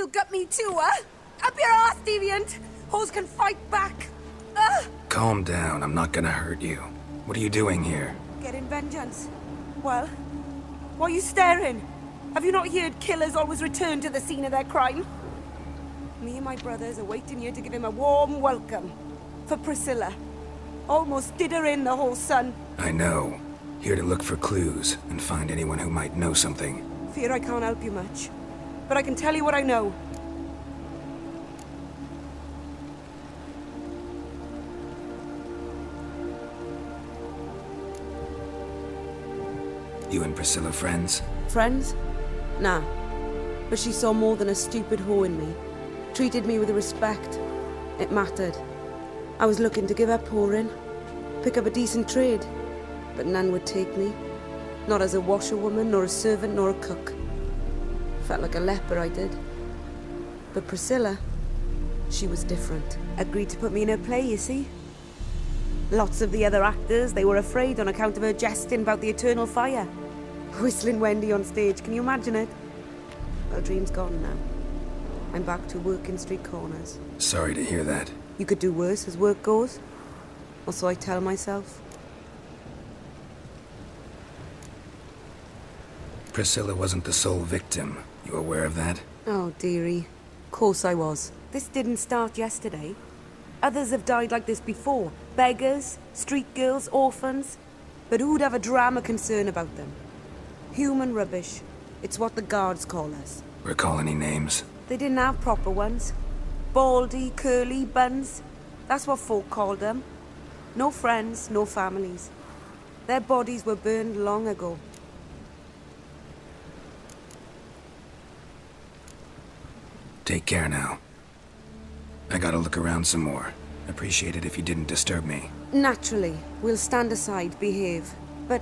You got me too, huh? Up your ass, deviant! Hoes can fight back! Calm down, I'm not gonna hurt you. What are you doing here? Getting vengeance. Well, why are you staring? Have you not heard killers always return to the scene of their crime? Me and my brothers are waiting here to give him a warm welcome. For Priscilla. Almost did her in, the whole son. I know. Here to look for clues and find anyone who might know something. Fear I can't help you much. But I can tell you what I know. You and Priscilla friends? Friends? Nah. But she saw more than a stupid whore in me. Treated me with respect. It mattered. I was looking to give up whoring. Pick up a decent trade. But none would take me. Not as a washerwoman, nor a servant, nor a cook. Felt like a leper, I did. But Priscilla, she was different. Agreed to put me in her play, you see? Lots of the other actors, they were afraid on account of her jesting about the eternal fire. Whistling Wendy on stage, can you imagine it? Well, dream's gone now. I'm back to working street corners. Sorry to hear that. You could do worse as work goes. Or so I tell myself. Priscilla wasn't the sole victim. You aware of that? Oh, dearie. Course I was. This didn't start yesterday. Others have died like this before. Beggars, street girls, orphans. But who'd have a drama concern about them? Human rubbish. It's what the guards call us. Recall any names? They didn't have proper ones. Baldy, curly, buns. That's what folk called them. No friends, no families. Their bodies were burned long ago. Take care now. I gotta look around some more. Appreciate it if you didn't disturb me. Naturally. We'll stand aside, behave. But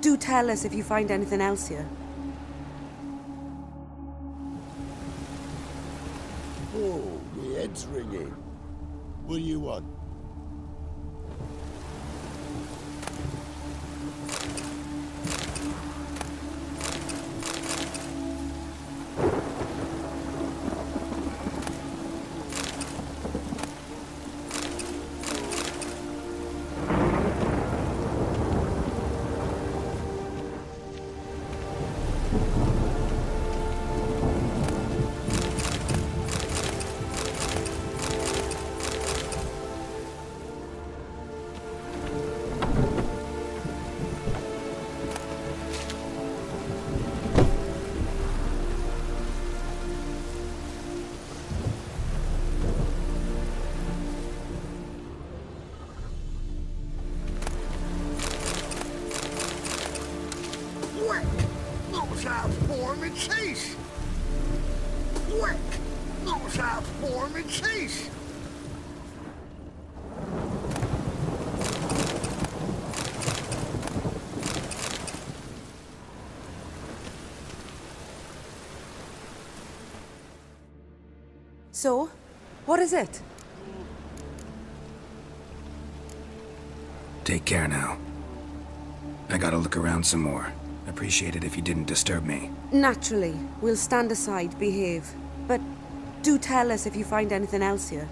do tell us if you find anything else here. Oh, my head's ringing. What do you want? So, what is it? Take care now. I gotta look around some more. Appreciate it if you didn't disturb me. Naturally. We'll stand aside, behave. But do tell us if you find anything else here.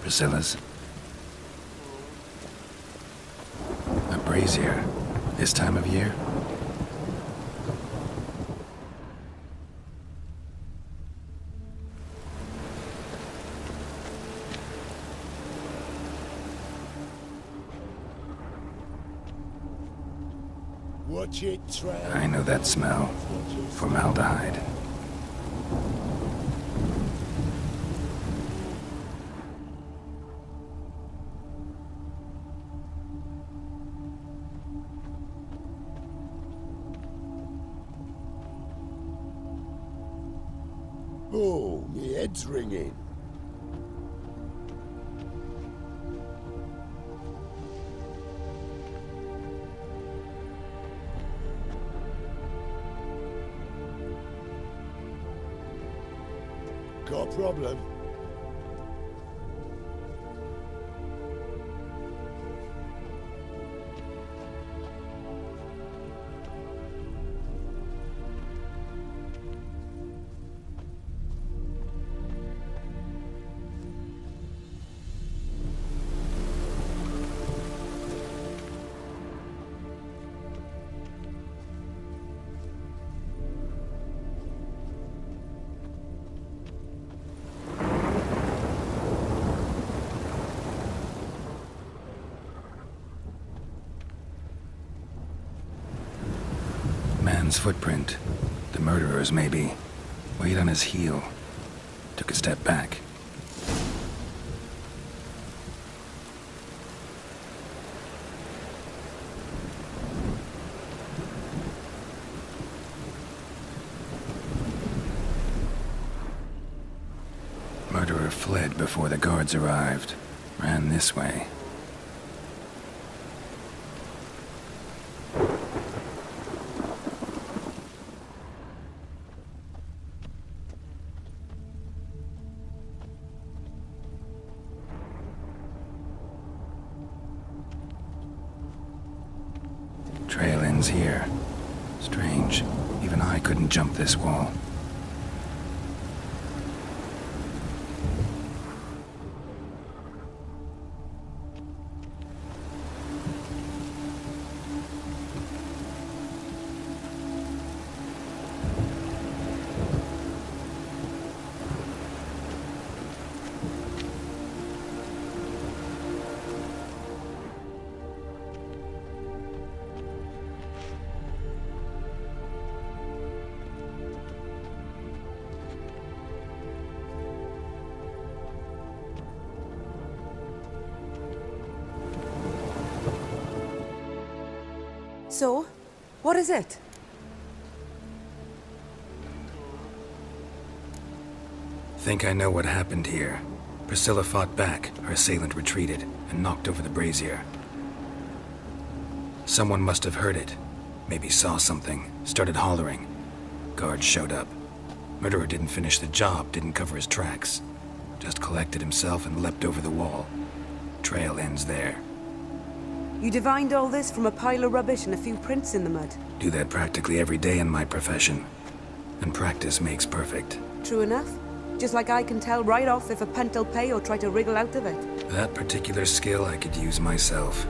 Priscilla's. A brazier. This time of year? Watch it, Trail. I know that smell. Formaldehyde. Oh, my head's ringing. Got a problem? Man's footprint. The murderer's, maybe. Weight on his heel. Took a step back. Murderer fled before the guards arrived. Ran this way. Trail ends here. Strange. Even I couldn't jump this wall. So, what is it? Think I know what happened here. Priscilla fought back, her assailant retreated, and knocked over the brazier. Someone must have heard it. Maybe saw something, started hollering. Guards showed up. Murderer didn't finish the job, didn't cover his tracks. Just collected himself and leapt over the wall. Trail ends there. You divined all this from a pile of rubbish and a few prints in the mud. Do that practically every day in my profession. And practice makes perfect. True enough. Just like I can tell right off if a punt'll pay or try to wriggle out of it. That particular skill I could use myself.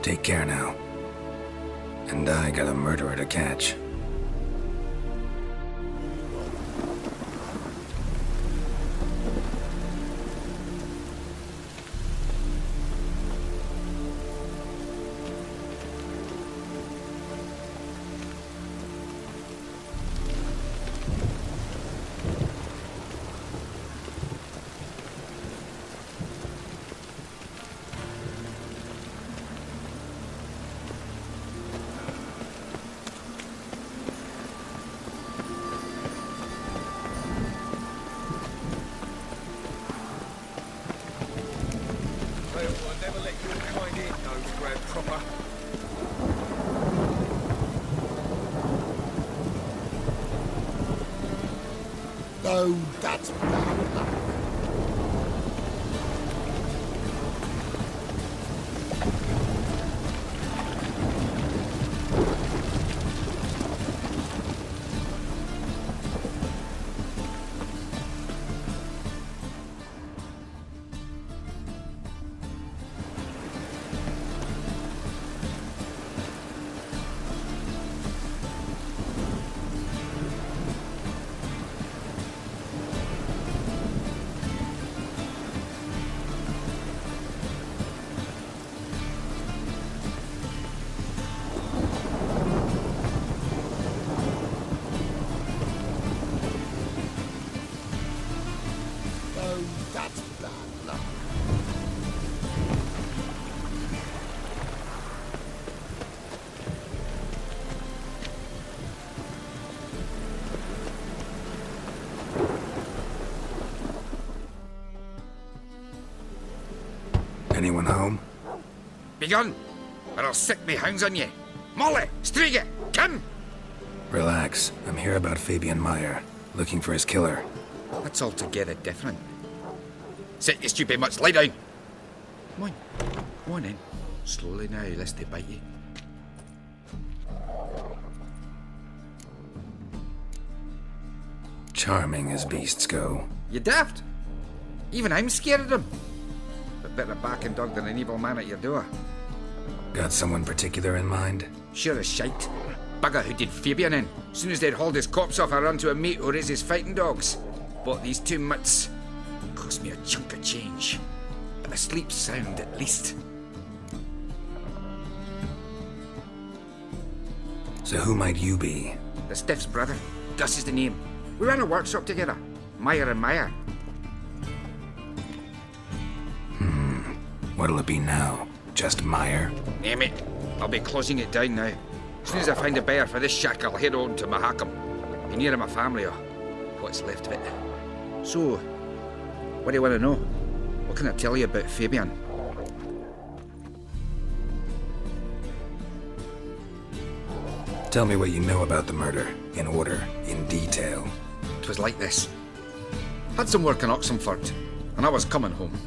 Take care now. And I got a murderer to catch. I'll never let your kind in, nose grab proper. Oh, that's bad luck. Anyone home? Begone, or I'll sick me hounds on ye. Molly, Striga, come! Relax. I'm here about Fabian Meyer, looking for his killer. That's altogether different. Sit, you stupid mutts, lie down. Come on in. Slowly now, lest they bite you. Charming as beasts go. You daft? Even I'm scared of them. But better back and dog than an evil man at your door. Got someone particular in mind? Sure as shite. Bugger who did Fabian in. Soon as they'd hauled his corpse off, I run to a mate who raises fighting dogs. Bought these 2 mutts. Cost me a chunk of change. But I sleep sound at least. So who might you be? The Stiff's brother. Gus is the name. We ran a workshop together. Meyer and Meyer. What'll it be now? Just Meyer? Name it. I'll be closing it down now. As soon as I find a buyer for this shack, I'll head on to Mahakam. Be near my family, or what's left of it. So, what do you want to know? What can I tell you about Fabian? Tell me what you know about the murder, in order, in detail. 'Twas like this. Had some work in Oxenford, and I was coming home.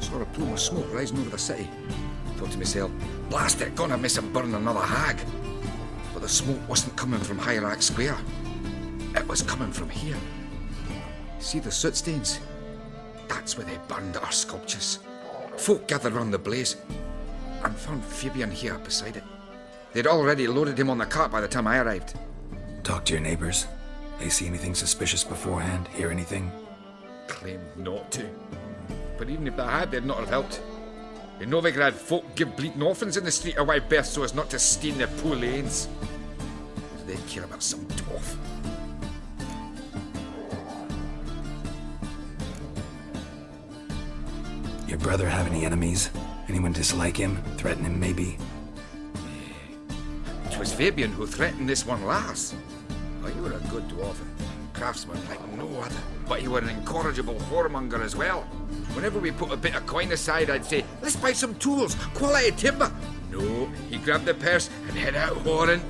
Saw a plume of smoke rising over the city. Thought to myself, blast it, gonna miss him burn another hag. But the smoke wasn't coming from Hierarch Square. It was coming from here. See the soot stains? That's where they burned our sculptures. Folk gathered round the blaze, and found Fabian here beside it. They'd already loaded him on the cart by the time I arrived. Talk to your neighbors. They see anything suspicious beforehand? Hear anything? Claimed not to. But even if they had, they'd not have helped. In Novigrad, folk give bleeding orphans in the street a wide berth so as not to stain their poor lanes. What do they care about some dwarf? Your brother have any enemies? Anyone dislike him? Threaten him, maybe? 'Twas Fabian who threatened this one last. Oh, you were a good dwarf, craftsman like no other. But you were an incorrigible whoremonger as well. Whenever we put a bit of coin aside, I'd say, let's buy some tools, quality timber. No, he grabbed the purse and head out whoring.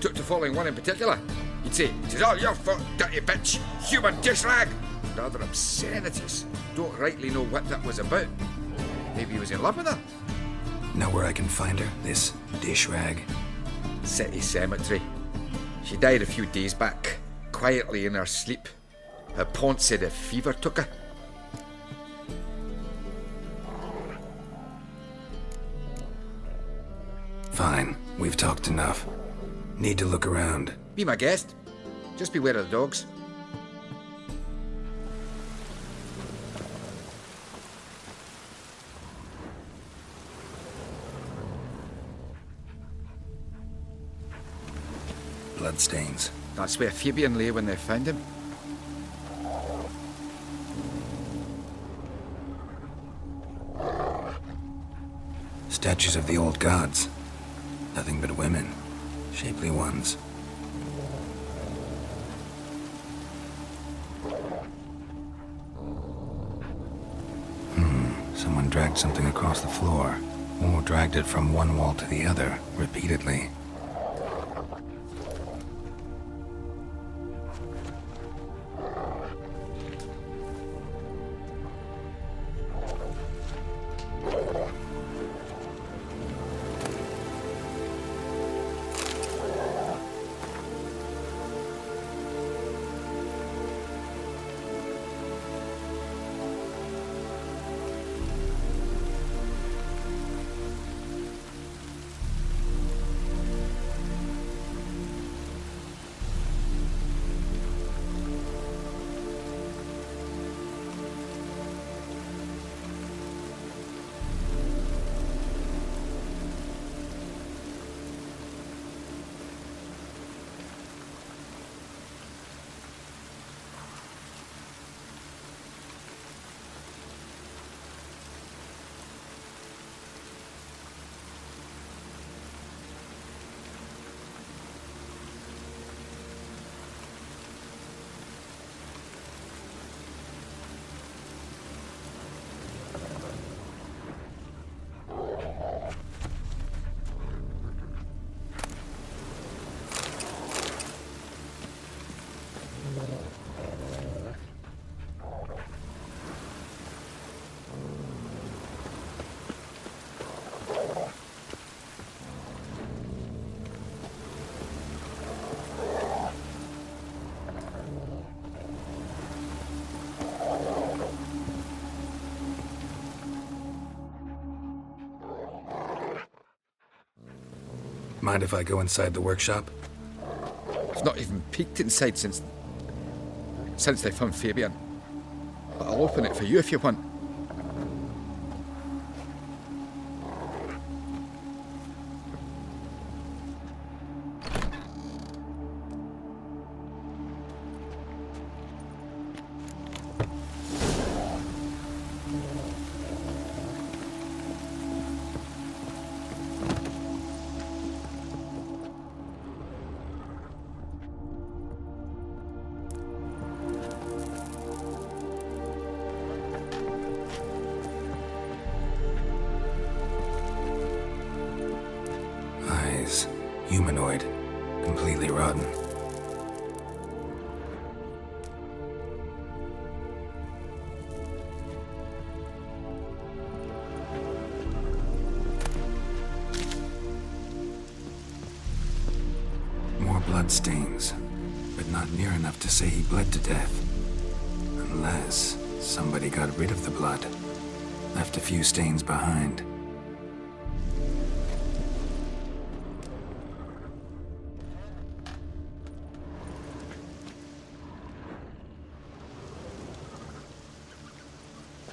Took to following one in particular. He'd say, 'tis all your fault, dirty bitch, human dish rag. And other obscenities. Don't rightly know what that was about. Maybe he was in love with her. Know where I can find her? This dish rag? City cemetery. She died a few days back, quietly in her sleep. Her pont said a fever took her. Fine, we've talked enough. Need to look around. Be my guest. Just beware of the dogs. Bloodstains. That's where Fabian lay when they found him. Statues of the old gods. Nothing but women. Shapely ones. Someone dragged something across the floor. Or dragged it from one wall to the other, repeatedly. Mind if I go inside the workshop? I've not even peeked inside since they found Fabian. But I'll open it for you if you want. Humanoid. Completely rotten. More blood stains, but not near enough to say he bled to death. Unless somebody got rid of the blood. Left a few stains behind.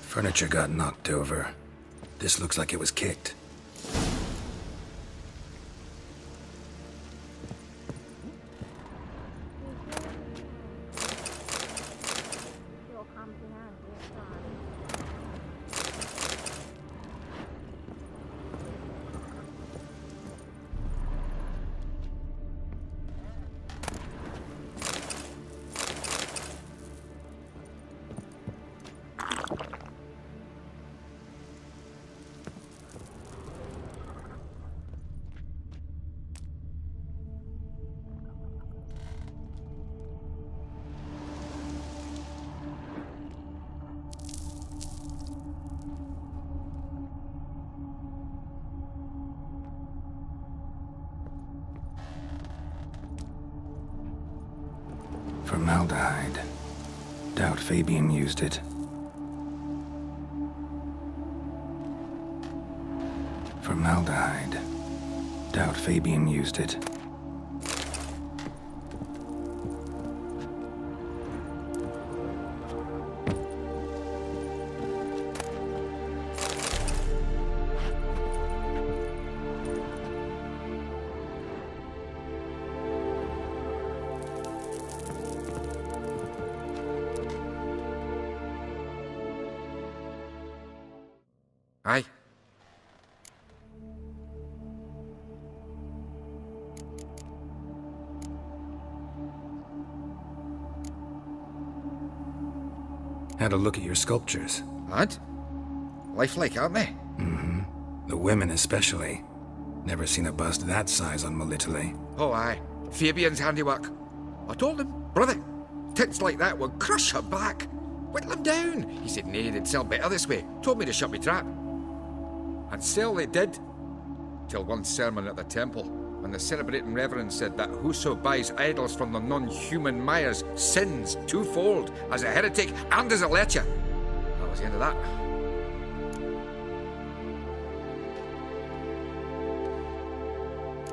Furniture got knocked over. This looks like it was kicked. Formaldehyde. Doubt Fabian used it. Formaldehyde. Doubt Fabian used it. Aye. Had a look at your sculptures. And? Lifelike, aren't they? The women especially. Never seen a bust that size on Melitele. Oh, aye. Fabian's handiwork. I told him, brother, tits like that would crush her back. Whittle him down. He said, nay, they'd sell better this way. Told me to shut me trap. And sell they did. Till one sermon at the temple, when the celebrating reverend said that whoso buys idols from the non-human Myers sins twofold, as a heretic and as a lecher. That was the end of that.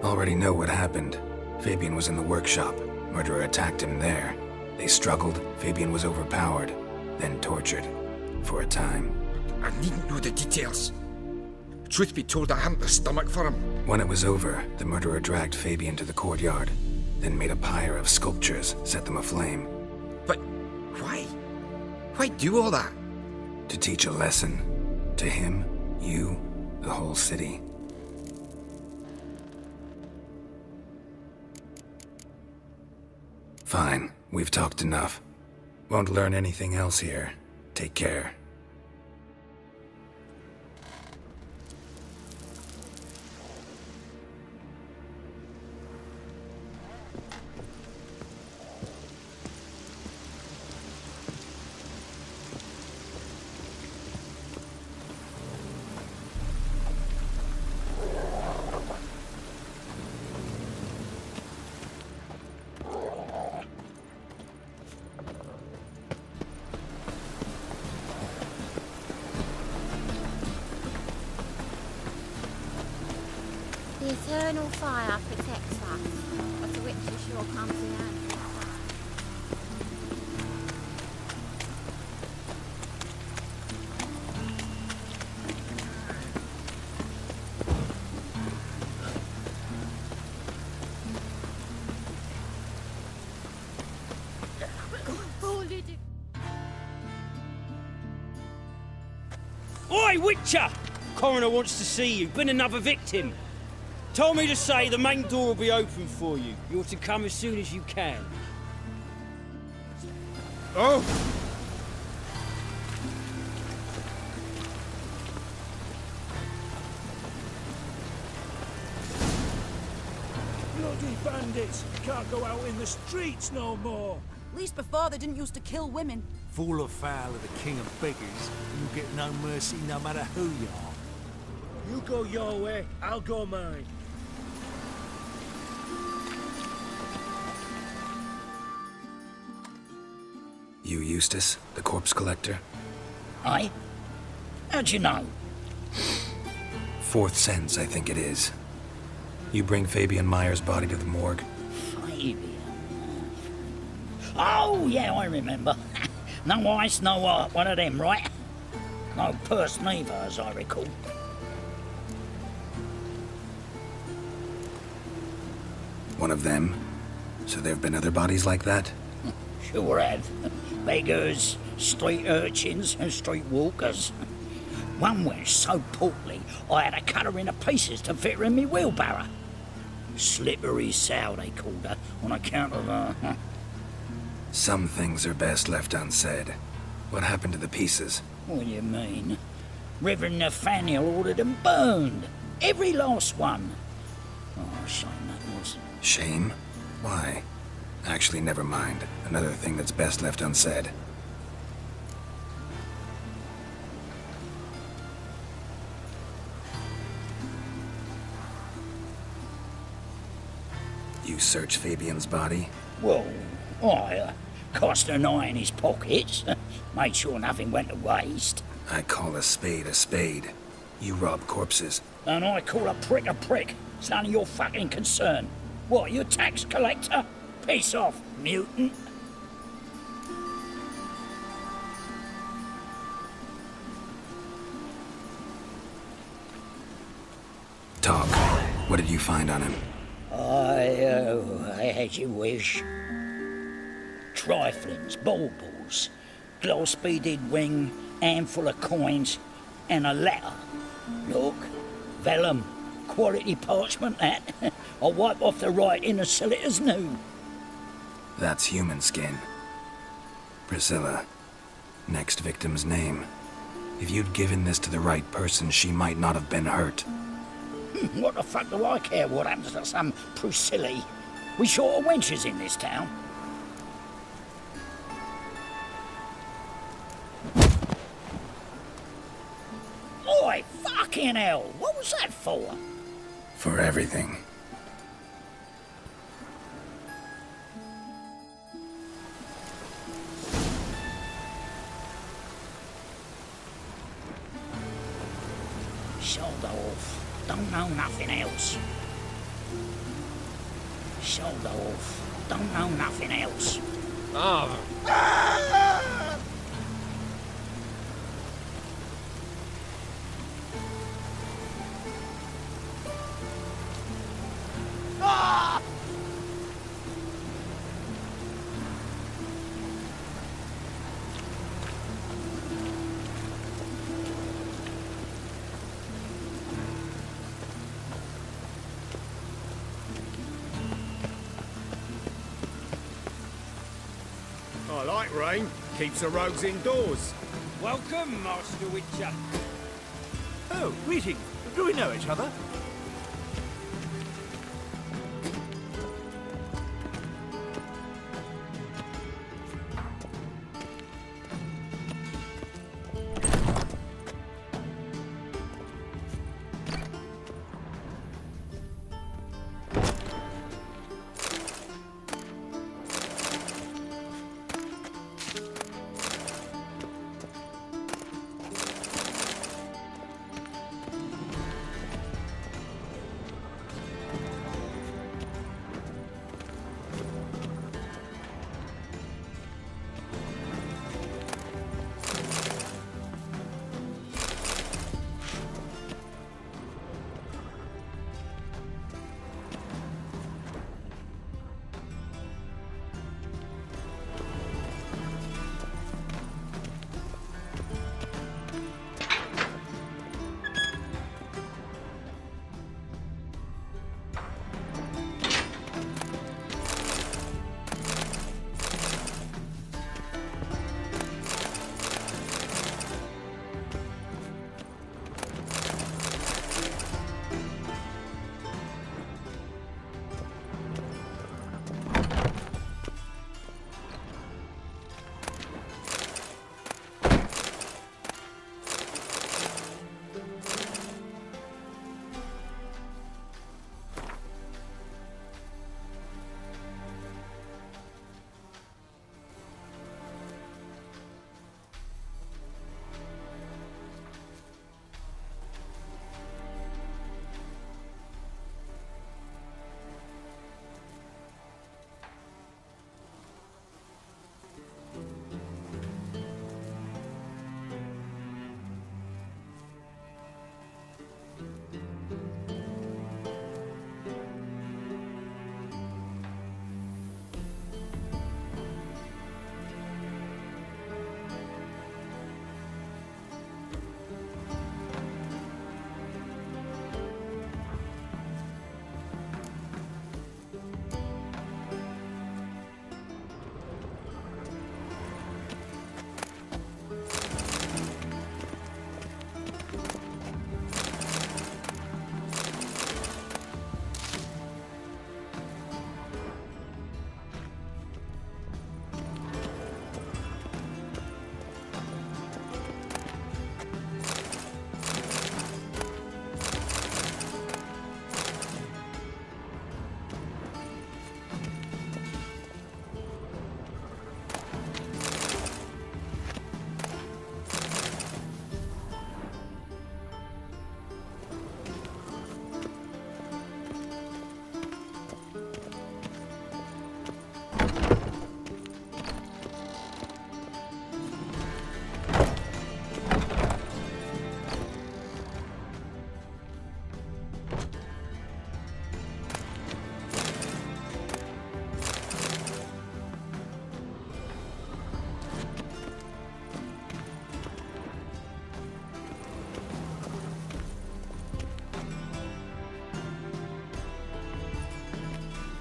Already know what happened. Fabian was in the workshop. Murderer attacked him there. They struggled. Fabian was overpowered, then tortured. For a time. I needn't know the details. Truth be told, I hadn't the stomach for him. When it was over, the murderer dragged Fabian to the courtyard, then made a pyre of sculptures, set them aflame. But why? Why do all that? To teach a lesson. To him, you, the whole city. Fine, we've talked enough. Won't learn anything else here. Take care. The eternal fire protects us, but the witch sure comes in handy. Oi, Witcher! Coroner wants to see you. Been another victim. Told me to say the main door will be open for you. You're to come as soon as you can. Oh! Bloody bandits! Can't go out in the streets no more! At least before they didn't used to kill women. Fall afoul of the king of beggars, and you get no mercy no matter who you are. You go your way, I'll go mine. You Eustace, the corpse collector? Aye? How'd you know? Fourth sense, I think it is. You bring Fabian Meyer's body to the morgue? Fabian. Oh, yeah, I remember. No eyes, no heart, one of them, right? No purse neither, as I recall. One of them? So there have been other bodies like that? Sure have. Beggars, street urchins, and street walkers. One went so portly, I had to cut her into pieces to fit her in me wheelbarrow. Slippery sow, they called her, on account of her. Some things are best left unsaid. What happened to the pieces? What do you mean? Reverend Nathaniel ordered them burned. Every last one. Oh, shame that was. Shame? Why? Actually, never mind. Another thing that's best left unsaid. You search Fabian's body? Well, I cast an eye in his pockets. Made sure nothing went to waste. I call a spade a spade. You rob corpses. And I call a prick a prick. It's none of your fucking concern. What, you a tax collector? Piss off, mutant. Talk. What did you find on him? As you wish. Triflings, baubles, gloss-beaded ring, handful of coins, and a letter. Look, vellum, quality parchment that. I'll wipe off the writing and sell it as new. That's human skin. Priscilla. Next victim's name. If you'd given this to the right person, she might not have been hurt. What the fuck do I care what happens to some Priscilla? We short of wenches in this town. Oi, fucking hell! What was that for? For everything. Shoulder off. Don't know nothing else. Shoulder off. Don't know nothing else. Oh. I like rain. Keeps the rogues indoors. Welcome, Master Witcher. Oh, greetings. Do we know each other?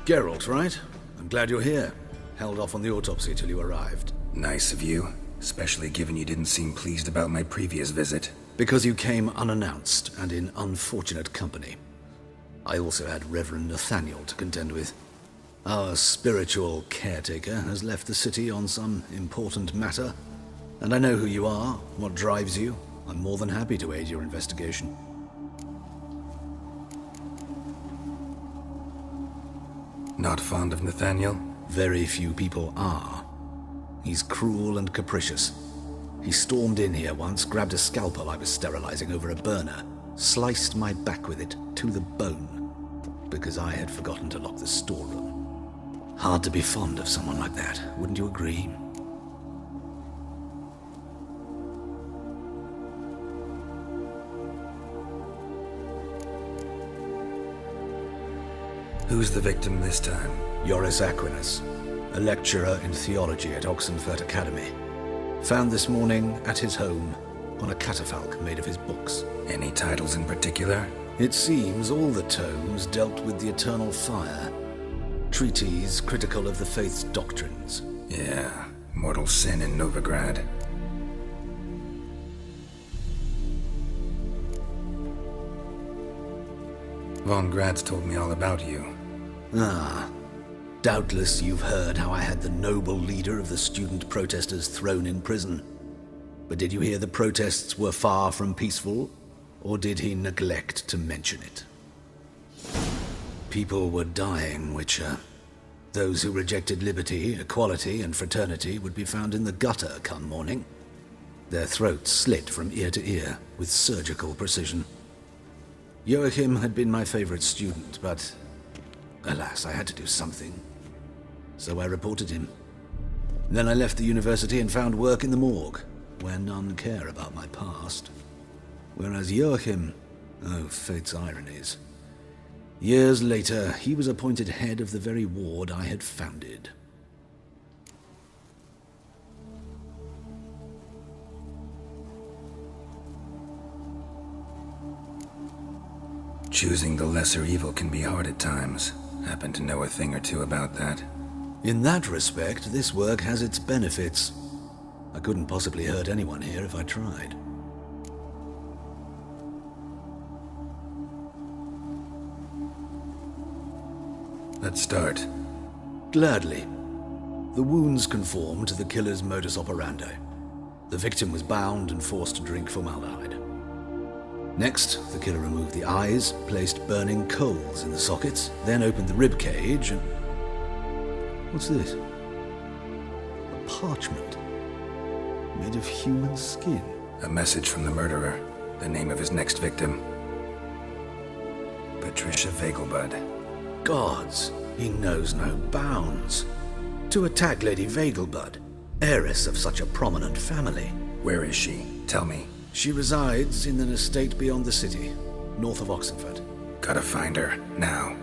Geralt, right? I'm glad you're here. Held off on the autopsy till you arrived. Nice of you, especially given you didn't seem pleased about my previous visit. Because you came unannounced and in unfortunate company. I also had Reverend Nathaniel to contend with. Our spiritual caretaker has left the city on some important matter, and I know who you are, what drives you. I'm more than happy to aid your investigation. Not fond of Nathaniel? Very few people are. He's cruel and capricious. He stormed in here once, grabbed a scalpel I was sterilizing over a burner, sliced my back with it to the bone, because I had forgotten to lock the storeroom. Hard to be fond of someone like that, wouldn't you agree? Who's the victim this time? Joris Aquinas, a lecturer in theology at Oxenfurt Academy. Found this morning at his home on a catafalque made of his books. Any titles in particular? It seems all the tomes dealt with the eternal fire. Treatises critical of the faith's doctrines. Yeah, mortal sin in Novigrad. Von Grad's told me all about you. Ah, doubtless you've heard how I had the noble leader of the student protesters thrown in prison. But did you hear the protests were far from peaceful, or did he neglect to mention it? People were dying, Witcher. Those who rejected liberty, equality, and fraternity would be found in the gutter come morning. Their throats slit from ear to ear with surgical precision. Joachim had been my favorite student, but alas, I had to do something. So I reported him. Then I left the university and found work in the morgue, where none care about my past. Whereas Joachim, oh, fate's ironies. Years later, he was appointed head of the very ward I had founded. Choosing the lesser evil can be hard at times. Happen to know a thing or two about that. In that respect, this work has its benefits. I couldn't possibly hurt anyone here if I tried. Let's start. Gladly. The wounds conform to the killer's modus operandi. The victim was bound and forced to drink formaldehyde. Next, the killer removed the eyes, placed burning coals in the sockets, then opened the rib cage and... What's this? A parchment. Made of human skin. A message from the murderer. The name of his next victim. Patricia Vegelbud. Gods, he knows no bounds. To attack Lady Vegelbud, heiress of such a prominent family. Where is she? Tell me. She resides in an estate beyond the city, north of Oxenfurt. Gotta find her, now.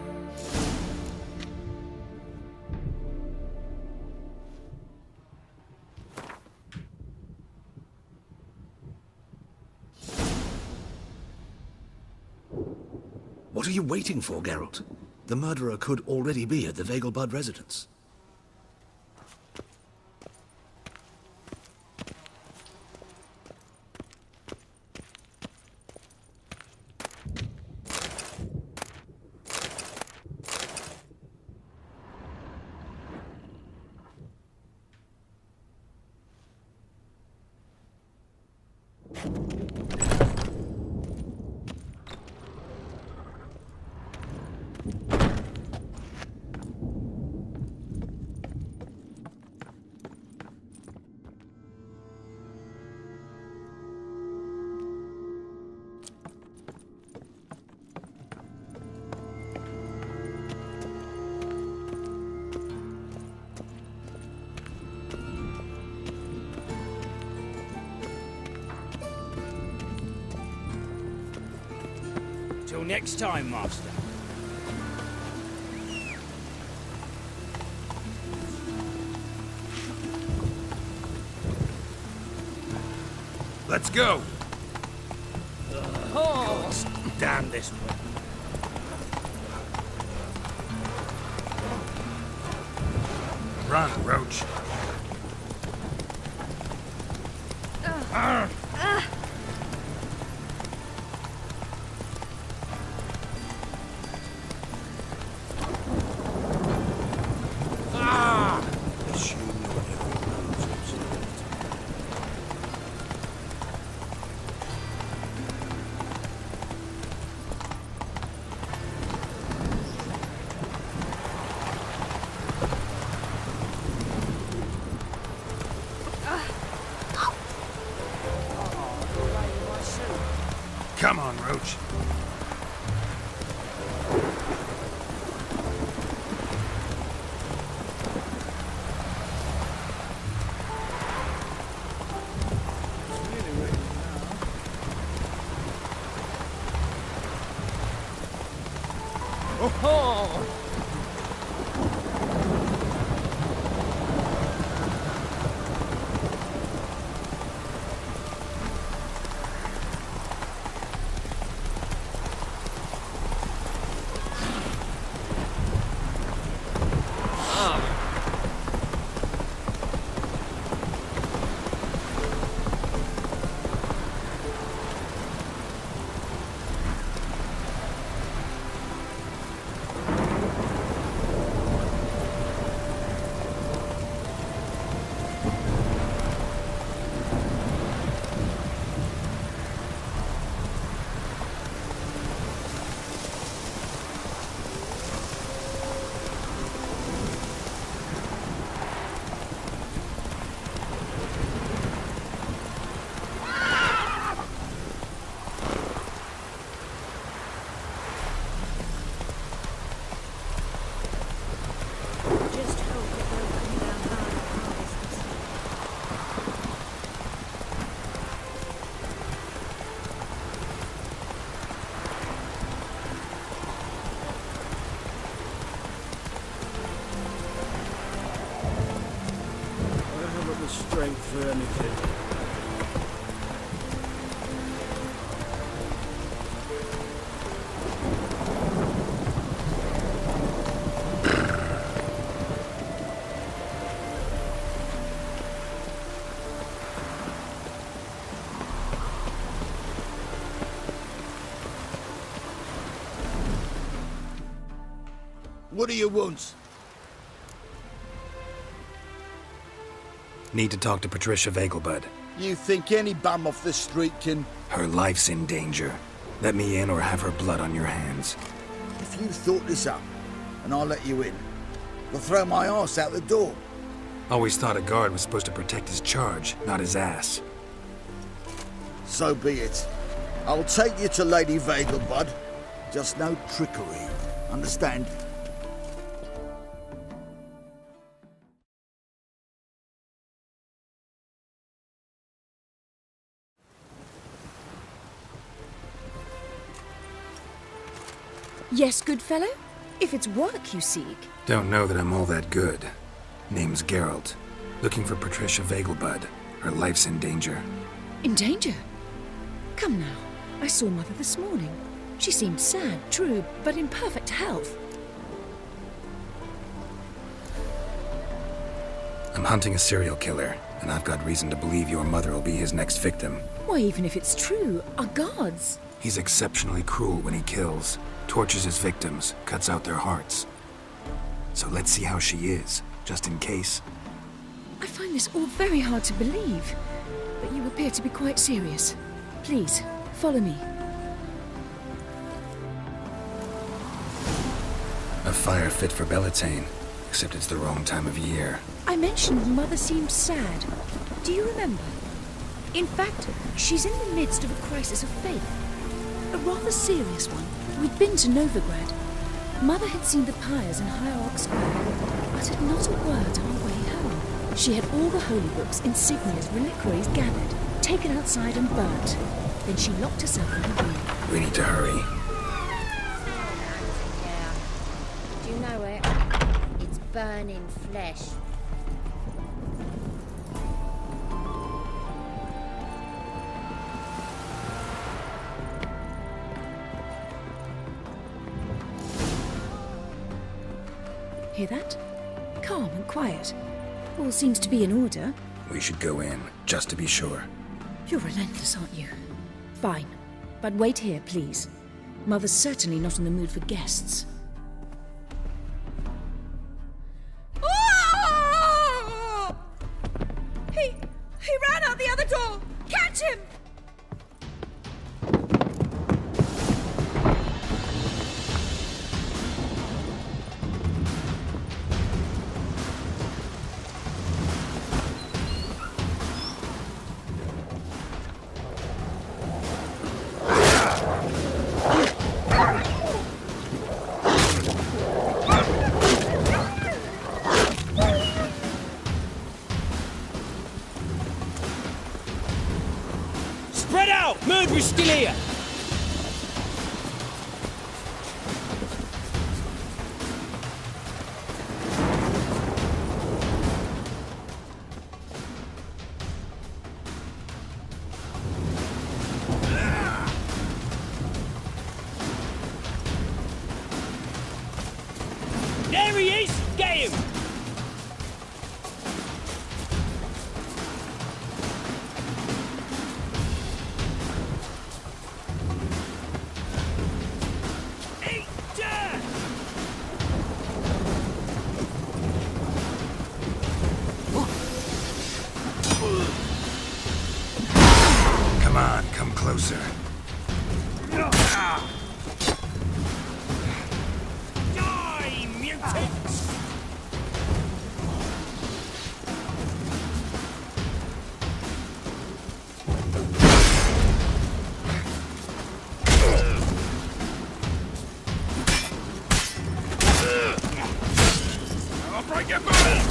What are you waiting for, Geralt? The murderer could already be at the Vegelbud residence. Till next time, Master. Let's go. Oh, damn this way. Run, Roach. Come on, Roach. Strength for anything. What do you want? Need to talk to Patricia Vegelbud. You think any bum off the street can... Her life's in danger. Let me in or have her blood on your hands. If you thought this up, and I'll let you in, I'll throw my ass out the door. Always thought a guard was supposed to protect his charge, not his ass. So be it. I'll take you to Lady Vegelbud. Just no trickery. Understand? Yes, good fellow? If it's work you seek. Don't know that I'm all that good. Name's Geralt. Looking for Patricia Vegelbud. Her life's in danger. In danger? Come now. I saw Mother this morning. She seemed sad, true, but in perfect health. I'm hunting a serial killer, and I've got reason to believe your mother will be his next victim. Why, even if it's true, our guards. He's exceptionally cruel when he kills, tortures his victims, cuts out their hearts. So let's see how she is, just in case. I find this all very hard to believe, but you appear to be quite serious. Please, follow me. A fire fit for Bellatane, except it's the wrong time of year. I mentioned Mother seemed sad. Do you remember? In fact, she's in the midst of a crisis of faith. A rather serious one. We'd been to Novigrad. Mother had seen the pyres in Hierarch Square, uttered not a word on her way home. She had all the holy books, insignias, reliquaries gathered, taken outside and burnt. Then she locked herself in her room. We need to hurry. Do you know it? It's burning flesh. Hear that? calm and quiet. All seems to be in order. We should go in, just to be sure. You're relentless, aren't you? Fine. But wait here, please. Mother's certainly not in the mood for guests. Oh! He ran out the other door! Catch him! Spread out! Murderer's still here! There he is! Get him! Come on, come closer. Die, mutants! I'll break your bones!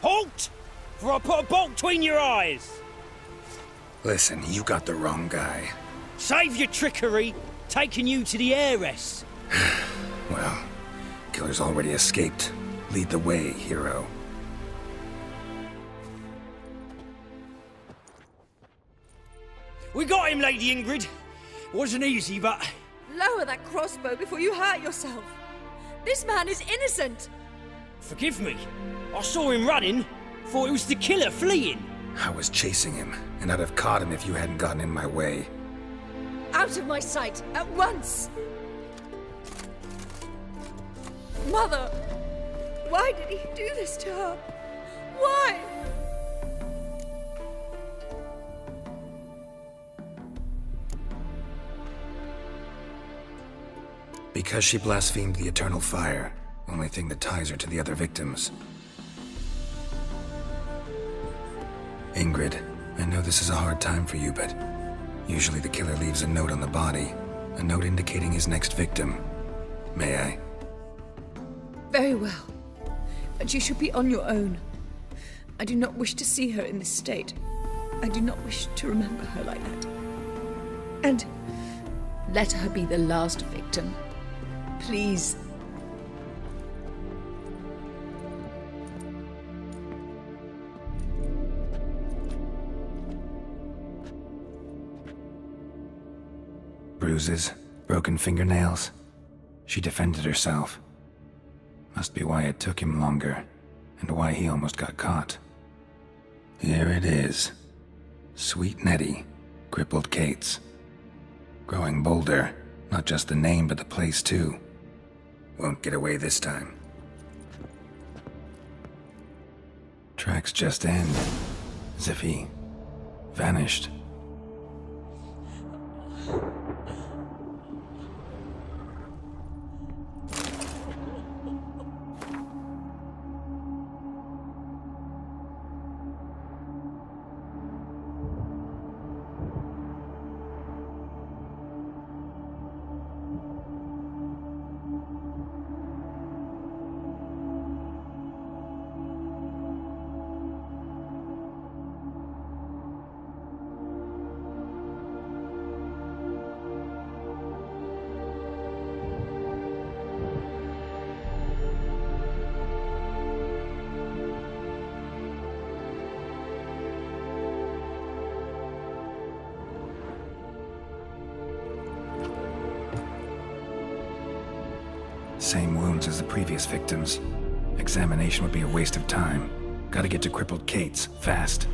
Halt! For I put a bolt between your eyes! Listen, you got the wrong guy. Save your trickery, taking you to the heiress. Well, killer's already escaped. Lead the way, hero. We got him, Lady Ingrid. Wasn't easy, but... Lower that crossbow before you hurt yourself. This man is innocent. Forgive me. I saw him running. Thought it was the killer fleeing. I was chasing him, and I'd have caught him if you hadn't gotten in my way. Out of my sight, at once! Mother! Why did he do this to her? Why? Because she blasphemed the eternal fire. Only thing that ties her to the other victims. Ingrid, I know this is a hard time for you, but usually the killer leaves a note on the body. A note indicating his next victim. May I? Very well. But you should be on your own. I do not wish to see her in this state. I do not wish to remember her like that. And let her be the last victim. Please. Bruises, broken fingernails. She defended herself. Must be why it took him longer, and why he almost got caught. Here it is. Sweet Nettie, crippled Kate's. Growing bolder, not just the name but the place too. Won't get away this time. Tracks just end, as if he vanished. Same wounds as the previous victims. Examination would be a waste of time. Gotta get to crippled Kate's, fast.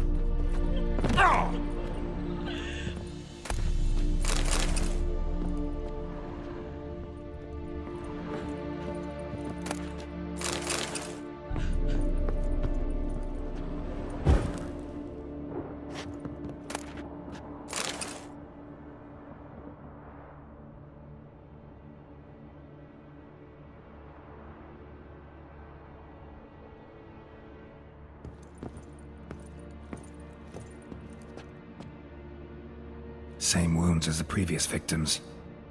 Same wounds as the previous victims.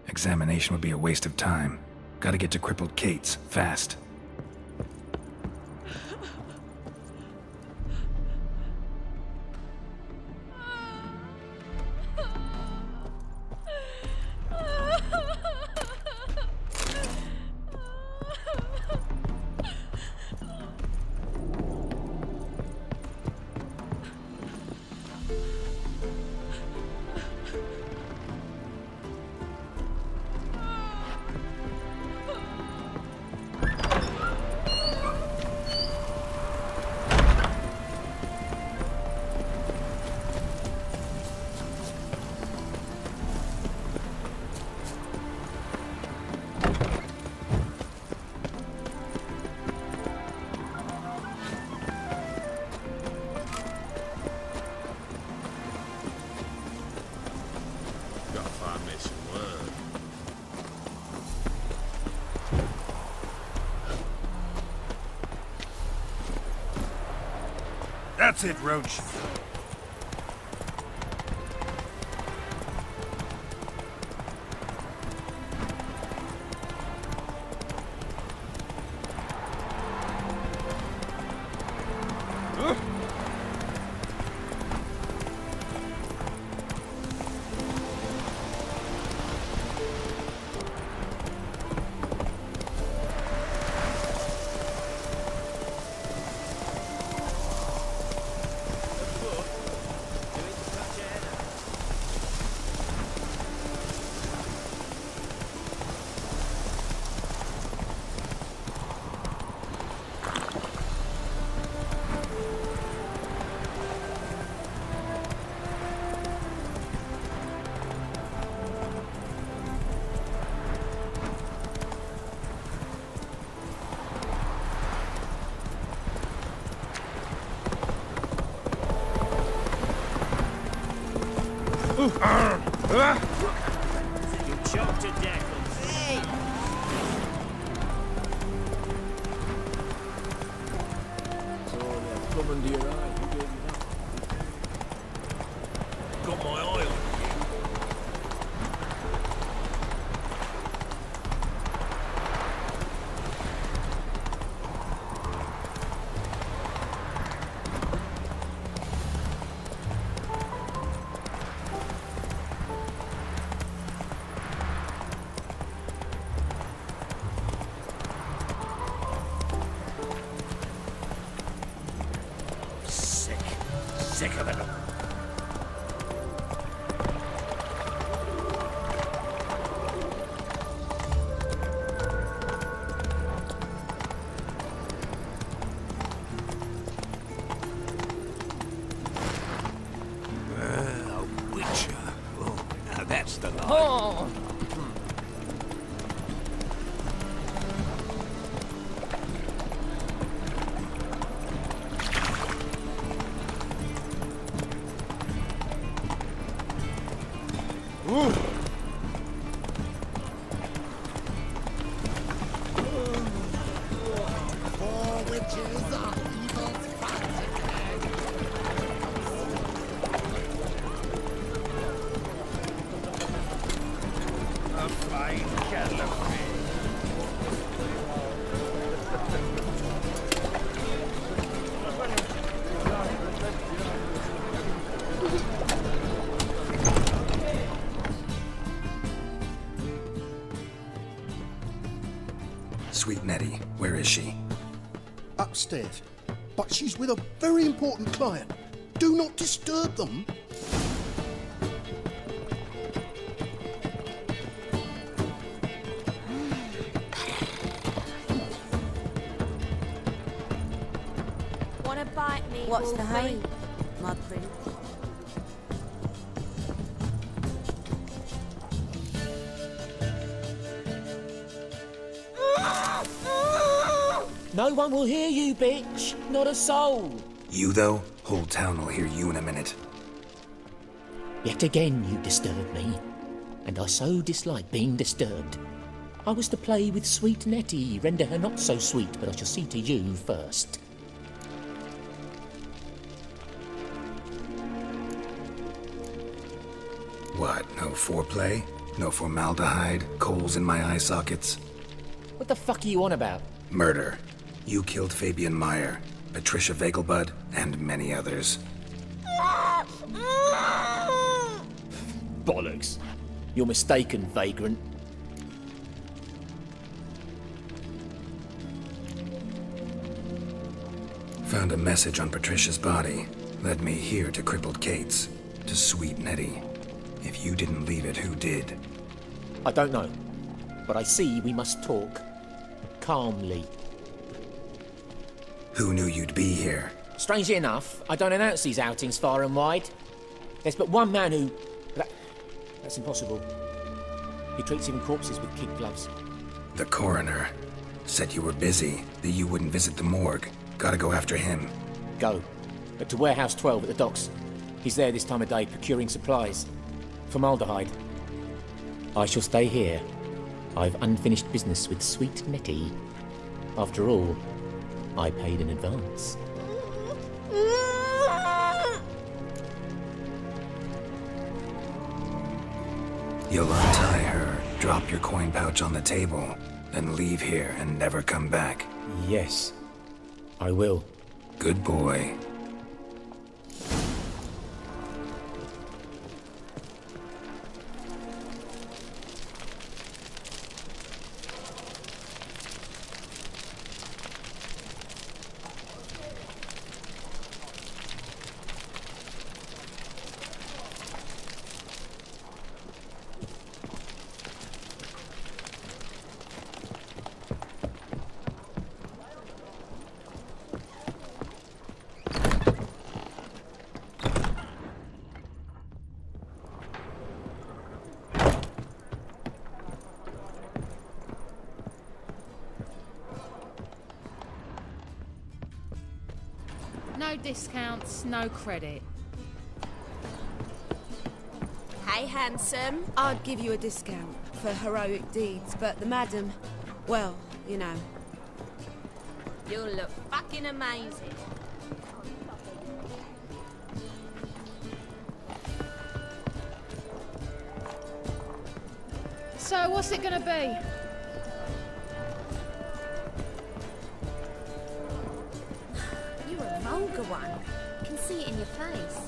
Examination would be a waste of time. Gotta get to crippled Kate's, fast. That's it, Roach. You choked to death. Hey! So they're coming to your eye. You gave it up. Got my eye on you. Sick of it all. A Witcher. Oh, now that's the line. Oh! Sweet Nettie, where is she? Upstairs. But she's with a very important client. Do not disturb them. bite me, What's the Wolfie. hurry, Mud Prince? No one will hear you, bitch. Not a soul. You, though? Whole town will hear you in a minute. Yet again you disturb me, and I so dislike being disturbed. I was to play with sweet Nettie, render her not so sweet, but I shall see to you first. What, no foreplay? No formaldehyde? Coals in my eye sockets? What the fuck are you on about? Murder. You killed Fabian Meyer, Patricia Vegelbud, and many others. Bollocks. You're mistaken, vagrant. Found a message on Patricia's body. Led me here to Crippled Kate's. To Sweet Nettie. If you didn't leave it, who did? I don't know, but I see we must talk. Calmly. Who knew you'd be here? Strangely enough, I don't announce these outings far and wide. There's but one man who... That's impossible. He treats even corpses with kid gloves. The coroner. Said you were busy, that you wouldn't visit the morgue. Gotta go after him. Go. But to Warehouse 12 at the docks. He's there this time of day, procuring supplies. Formaldehyde. I shall stay here. I've unfinished business with sweet Nettie. After all, I paid in advance. You'll untie her, drop your coin pouch on the table, then leave here and never come back. Yes, I will. Good boy. No discounts, no credit. Hey, handsome. I'd give you a discount for heroic deeds, but the madam, well, you know. You'll look fucking amazing. So, what's it gonna be? You're a vulgar one. I can see it in your face.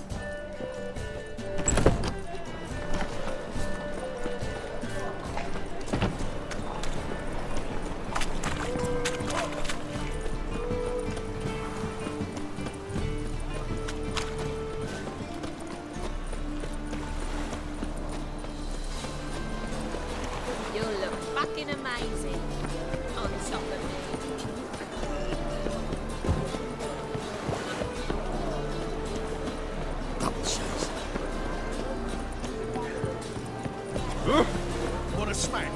You'll look fucking amazing on top of me. What a smack!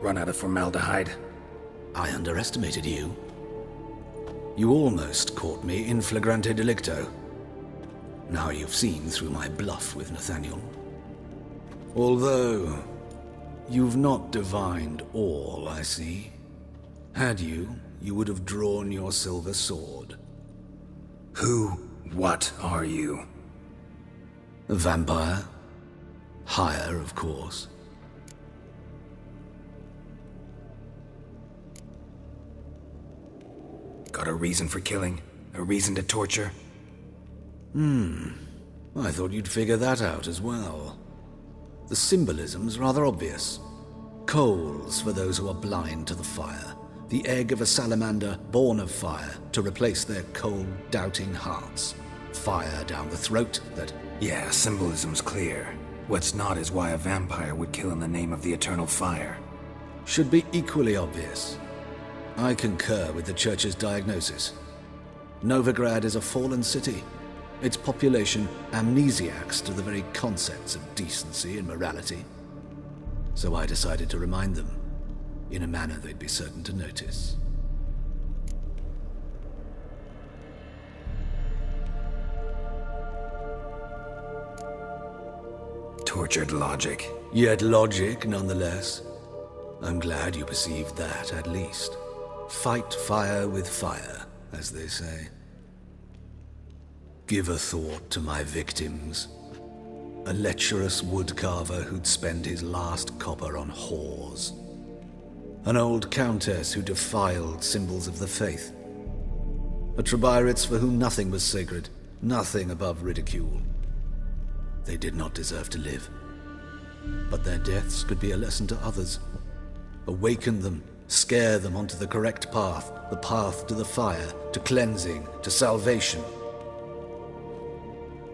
Run out of formaldehyde? I underestimated you. You almost caught me in flagrante delicto. Now you've seen through my bluff with Nathaniel. Although, you've not divined all, I see. Had you, you would have drawn your silver sword. What are you? A vampire. Higher, of course. Got a reason for killing? A reason to torture? I thought you'd figure that out as well. The symbolism's rather obvious. Coals for those who are blind to the fire, The egg of a salamander born of fire to replace their cold, doubting hearts. Fire down the throat that... Yeah, symbolism's clear. What's not is why a vampire would kill in the name of the eternal fire. Should be equally obvious. I concur with the Church's diagnosis. Novigrad is a fallen city. Its population amnesiacs to the very concepts of decency and morality. So I decided to remind them, in a manner they'd be certain to notice. Tortured logic. Yet logic, nonetheless. I'm glad you perceived that, at least. Fight fire with fire, as they say. Give a thought to my victims. A lecherous woodcarver who'd spend his last copper on whores. An old countess who defiled symbols of the faith. A Trebyrites for whom nothing was sacred, nothing above ridicule. They did not deserve to live. But their deaths could be a lesson to others. Awaken them, scare them onto the correct path, the path to the fire, to cleansing, to salvation.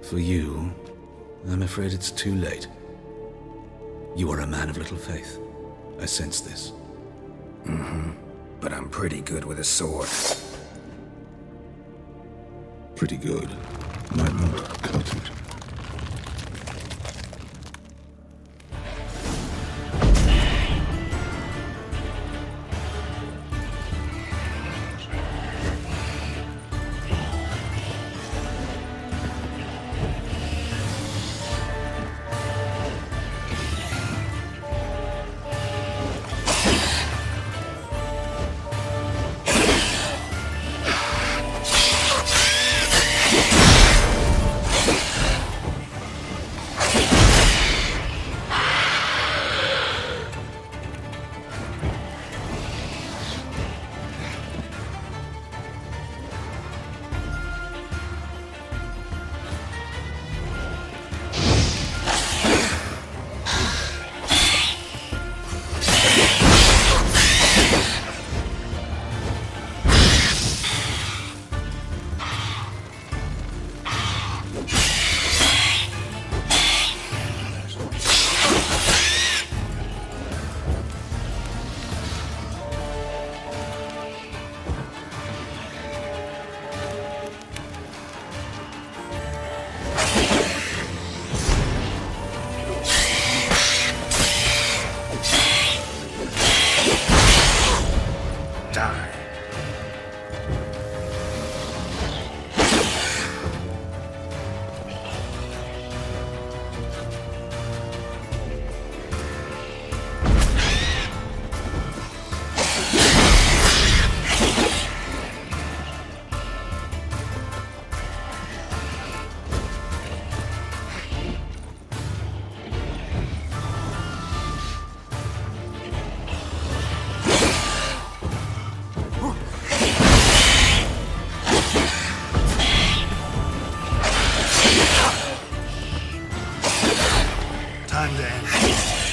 For you, I'm afraid it's too late. You are a man of little faith. I sense this. Mm-hmm. But I'm pretty good with a sword. Pretty good. Might not cut it. Time to end.